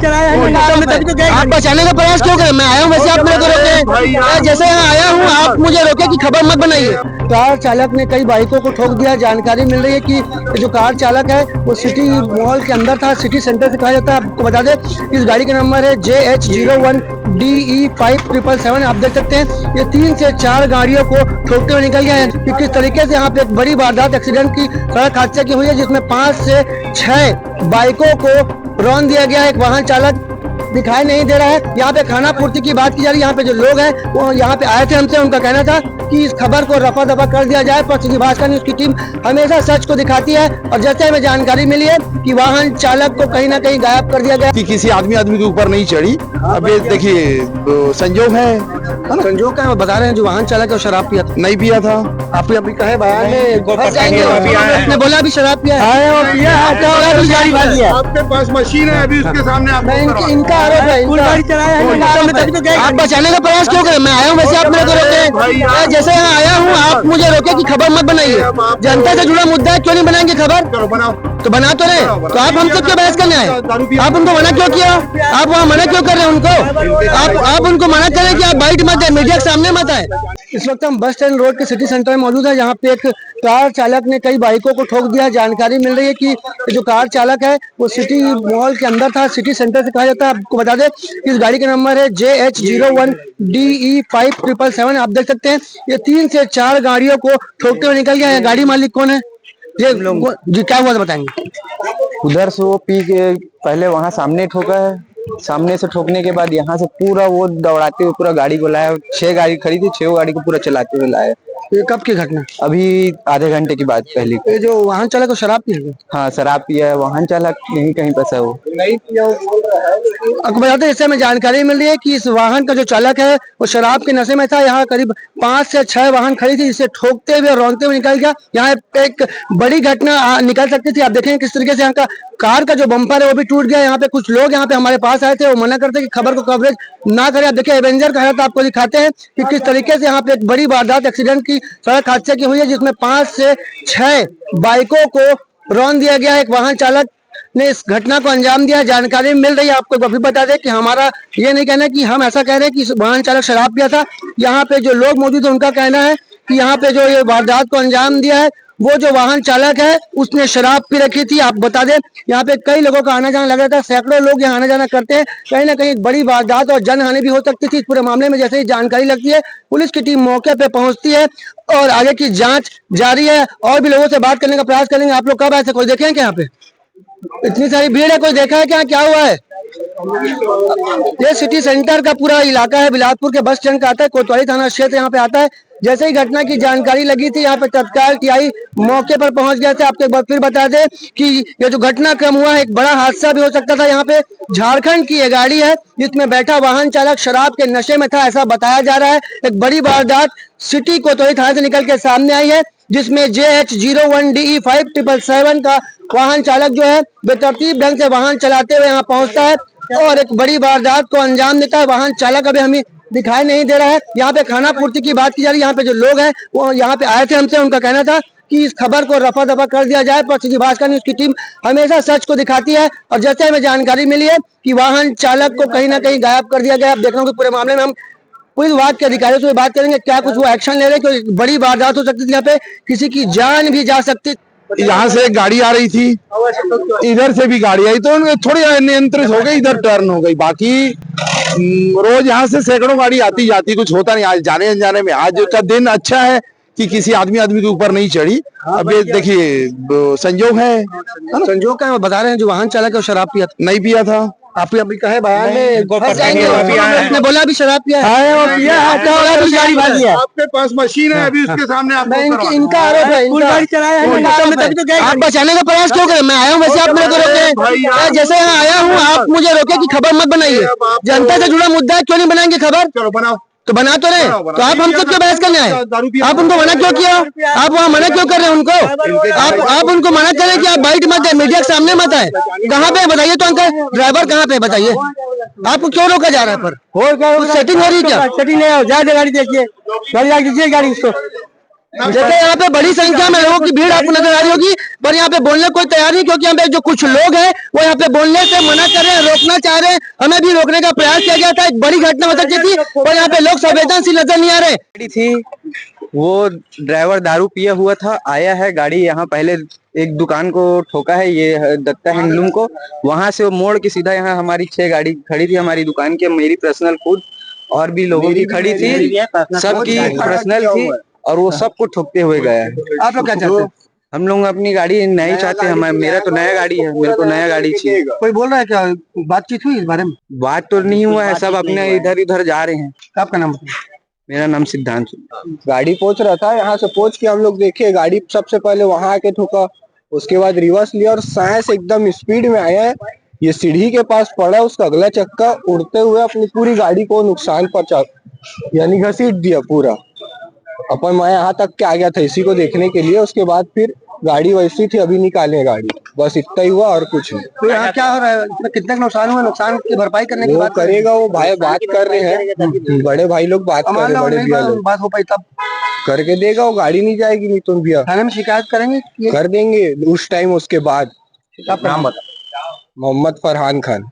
आप बचाने का प्रयास क्यों करें? मैं आया हूँ, वैसे आप मेरे को रोके। जैसे यहाँ आया हूँ, आप मुझे रोके कि खबर मत बनाइए। कार चालक ने कई बाइकों को ठोक दिया। जानकारी मिल रही है कि जो कार चालक है वो सिटी मॉल के अंदर था, सिटी सेंटर से कहा जाता है। आपको बता दें इस गाड़ी का नंबर है JH01DE5777। आप देख सकते हैं ये 3 से 4 गाड़ियों को ठोकते हुए निकल गया है कि किस तरीके से यहाँ पे एक बड़ी वारदात एक्सीडेंट की सड़क हादसे की हुई है, जिसमें 5 से 6 बाइकों को रौंद दिया गया है। एक वाहन चालक दिखाई नहीं दे रहा है। यहाँ पे खाना पूर्ति की बात की जा रही है। यहाँ पे जो लोग हैं वो यहाँ पे आए थे, हमसे उनका कहना था कि इस खबर को रफा दफा कर दिया जाए, पर सिटी भास्कर न्यूज की टीम हमेशा सच को दिखाती है। और जैसे हमें जानकारी मिली है कि वाहन चालक को कहीं ना कहीं गायब कर दिया गया कि किसी आदमी के ऊपर नहीं चढ़ी। अब ये देखिए संजोग है संजोग का बता रहे हैं जो वाहन चालक है शराब पिया था। नहीं पिया था। आप अभी कहे बयान में बोला अभी शराब पिया है। आपके पास मशीन है, अभी उसके सामने इनका आरोप है। आप बचाने का प्रयास क्यों करें? मैं आया हूँ, वैसे आप मेरे को रोके। जैसे यहाँ आया हूँ, आप मुझे रोके कि खबर मत बनाइए। जनता से जुड़ा मुद्दा है, क्यों नहीं बनाएंगे खबर? बनाओ तो बना तो रहे, तो आप हमसे क्यों बहस करने आए? आप उनको मना क्यों किया? आप वहाँ मना क्यों कर रहे हैं उनको? आप उनको मना करें कि आप बाइट मत है, मीडिया के सामने मत आए। इस वक्त हम बस स्टैंड रोड के सिटी सेंटर में मौजूद है, जहाँ पे एक कार चालक ने कई बाइकों को ठोक दिया। जानकारी मिल रही है कि जो कार चालक है वो सिटी मॉल के अंदर था, सिटी सेंटर से कहा जाता है। आपको बता दें इस गाड़ी का नंबर है JH01DE5777। आप देख सकते हैं ये 3 से 4 गाड़ियों को ठोकते हुए निकल गया है। गाड़ी मालिक कौन है ये जी, क्या हुआ था बताएंगे? उधर से वो पी के पहले वहां सामने ठोका है, सामने से ठोकने के बाद यहाँ से पूरा वो दौड़ाते हुए पूरा गाड़ी को लाया। 6 गाड़ी खड़ी थी, 6 गाड़ी को पूरा चलाते हुए लाया। ये कब की घटना? अभी आधे घंटे की बात पहले। ये जो वाहन चालक को शराब पी है? हाँ शराब पिया है। वाहन चालक यहीं कहीं फंसा है, वो नहीं पिया आपको बताते हैं इससे हमें जानकारी मिल रही है कि इस वाहन का जो चालक है वो शराब के नशे में था। यहाँ करीब 5 से 6 वाहन खड़ी थी, जिसे ठोकते हुए रौंदते हुए निकल गया। यहाँ एक बड़ी घटना निकल सकती थी। आप देखेंगे किस तरीके से यहाँ का कार का जो बम्पर है वो भी टूट गया। यहाँ पे कुछ लोग यहाँ पे हमारे पास आए थे, वो मना करते कि खबर को कवरेज ना करें। आप देखिए एवेंजर का हालत आपको दिखाते हैं कि किस तरीके से यहाँ पे एक बड़ी वारदात एक्सीडेंट की सड़क हादसे की हुई है, जिसमें 5 से 6 बाइकों को रौंद दिया गया। एक वाहन चालक ने इस घटना को अंजाम दिया। जानकारी मिल रही है। आपको अभी बता दें कि हमारा ये नहीं कहना कि हम ऐसा कह रहे हैं कि वाहन चालक शराब पिया था। यहाँ पे जो लोग मौजूद है उनका कहना है कि यहाँ पे जो ये वारदात को अंजाम दिया है वो जो वाहन चालक है उसने शराब पी रखी थी। आप बता दें यहाँ पे कई लोगों का आना जाना लग रहा था, सैकड़ों लोग यहाँ आना जाना करते हैं। कहीं ना कहीं एक बड़ी वारदात और जनहानि भी हो सकती थी। इस पूरे मामले में जैसे ही जानकारी लगती है पुलिस की टीम मौके पे पहुंचती है और आगे की जांच जारी है। और भी लोगों से बात करने का प्रयास करेंगे। आप लोग कब ऐसे कोई देखे हैं क्या? यहाँ पे इतनी सारी भीड़ है, कोई देखा है क्या हुआ है? ये सिटी सेंटर का पूरा इलाका है, बिलासपुर के बस स्टैंड का आता है, कोतवाली थाना क्षेत्र यहाँ पे आता है। जैसे ही घटना की जानकारी लगी थी यहाँ पे तत्काल टीआई मौके पर पहुंच गया था। आपको एक बार फिर बता दें कि ये जो घटनाक्रम हुआ है एक बड़ा हादसा भी हो सकता था। यहाँ पे झारखंड की ये गाड़ी है जिसमें बैठा वाहन चालक शराब के नशे में था, ऐसा बताया जा रहा है। एक बड़ी वारदात सिटी कोतवाली थाना से निकल के सामने आई है, जिसमें JH01DE5777 का वाहन चालक जो है बेतरतीब ढंग से वाहन चलाते हुए यहाँ पहुंचता है और एक बड़ी वारदात को अंजाम देता है। वाहन चालक अभी हमें दिखाई नहीं दे रहा है। यहाँ पे खाना पूर्ति की बात की जा रही है। यहाँ पे जो लोग हैं वो यहाँ पे आए थे, हमसे उनका कहना था कि इस खबर को रफा दफा कर दिया जाए, पर सिटी भास्कर न्यूज की टीम हमेशा सच को दिखाती है। और जैसे हमें जानकारी मिली है कि वाहन चालक को कहीं ना कहीं गायब कर दिया गया। आप देख रहे हो पूरे मामले में हम पुलिस विभाग के अधिकारियों से बात करेंगे, क्या कुछ वो एक्शन ले रहे हैं, क्योंकि बड़ी वारदात हो सकती थी, यहाँ पे किसी की जान भी जा सकती। यहाँ से एक गाड़ी आ रही थी, इधर से भी गाड़ी आई तो थोड़ी अनियंत्रित हो गई, इधर टर्न हो गई। बाकी रोज यहाँ से सैकड़ों गाड़ी आती जाती, कुछ होता नहीं। आज जाने अनजाने में आज का दिन अच्छा है कि किसी आदमी के ऊपर नहीं चढ़ी। अब ये देखिए संजोग है संजोग का बता रहे हैं जो वाहन चालक है शराब पिया था। नहीं पिया था। आप अभी कहे बयान में बोला अभी शराब पिया है। आपके पास मशीन है, अभी उसके सामने इनका आरोप है। आप बचाने का प्रयास क्यों करें? मैं आया हूँ, वैसे आप मेरे को रोके। जैसे यहाँ आया हूँ, आप मुझे रोके कि खबर मत बनाइए। जनता से जुड़ा मुद्दा है, क्यों नहीं बनाएंगे खबर? चलो बनाओ। तो बना तो रहे, तो आप हमसे क्यों बहस करने आए? आप उनको मना क्यों किया? आप वहाँ मना क्यों कर रहे हैं उनको? आप उनको मना करें कि आप बाइट मत है, मीडिया के सामने मत आए। कहाँ पे बताइए तो अंकल, ड्राइवर कहाँ पे बताइए? आपको क्यों रोका जा रहा है? पर हो क्या सेटिंग हो रही है क्या? सेटिंग नहीं हो, जा गाड़ी देखिए, गाड़ी दीजिए गाड़ी उसको। देखिए यहाँ पे बड़ी संख्या में लोगों की भीड़ आपको नजर आ रही होगी, पर यहाँ पे बोलने कोई तैयार नहीं, क्योंकि यहाँ पे जो कुछ लोग हैं वो यहाँ पे बोलने से मना कर रहे हैं, रोकना चाह रहे हैं। हमें भी रोकने का प्रयास किया गया था, एक बड़ी घटना हो सकती थी, और यहाँ पे लोग संवेदनशील नजर नहीं आ रहे। गाड़ी थी, वो ड्राइवर दारू पिया हुआ था, आया है गाड़ी यहाँ पहले एक दुकान को ठोका है, ये दत्ता हैंडलूम को, वहां से वो मोड़ के सीधा यहाँ हमारी 6 गाड़ी खड़ी थी हमारी दुकान की, मेरी पर्सनल खुद और भी लोगों की खड़ी थी, सबकी पर्सनल थी, और वो सबको ठोकते हुए गया है। आप लोग क्या चाहते हैं? हम लोग अपनी गाड़ी नहीं चाहते, हमारे मेरा तो नया गाड़ी है, मेरे को नया गाड़ी चाहिए। कोई बोल रहा है क्या, बातचीत हुई इस बारे में? बात तो नहीं हुआ है, सब अपने इधर उधर जा रहे हैं। आपका नाम बताइए। मेरा नाम सिद्धांत। गाड़ी पहुंच रहा था, यहाँ से पहुंच के हम लोग देखे गाड़ी सबसे पहले वहां आके ठोका, उसके बाद रिवर्स लिया और साइंस एकदम स्पीड में आया है, ये सीढ़ी के पास पड़ा, उसका अगला चक्का उड़ते हुए अपनी पूरी गाड़ी को नुकसान पहुंचा, यानी घसीट दिया पूरा। अपन मैं यहाँ तक के आ गया था इसी को देखने के लिए, उसके बाद फिर गाड़ी वैसी थी, अभी निकाले गाड़ी, बस इतना ही हुआ और कुछ नहीं। तो यहाँ क्या हो रहा है, इसमें कितना नुकसान हुआ, नुकसान की भरपाई करने की वो बात करेगा, वो भाई बात कर रहे हैं, बड़े भाई लोग बात कर रहे हैं, बड़े भैया लोग बात हो पाई तब करके देगा, वो गाड़ी नहीं जाएगी, नहीं तुम भैया थाने में शिकायत करेंगे? कर देंगे उस टाइम। उसके बाद नाम बता। मोहम्मद फरहान खान।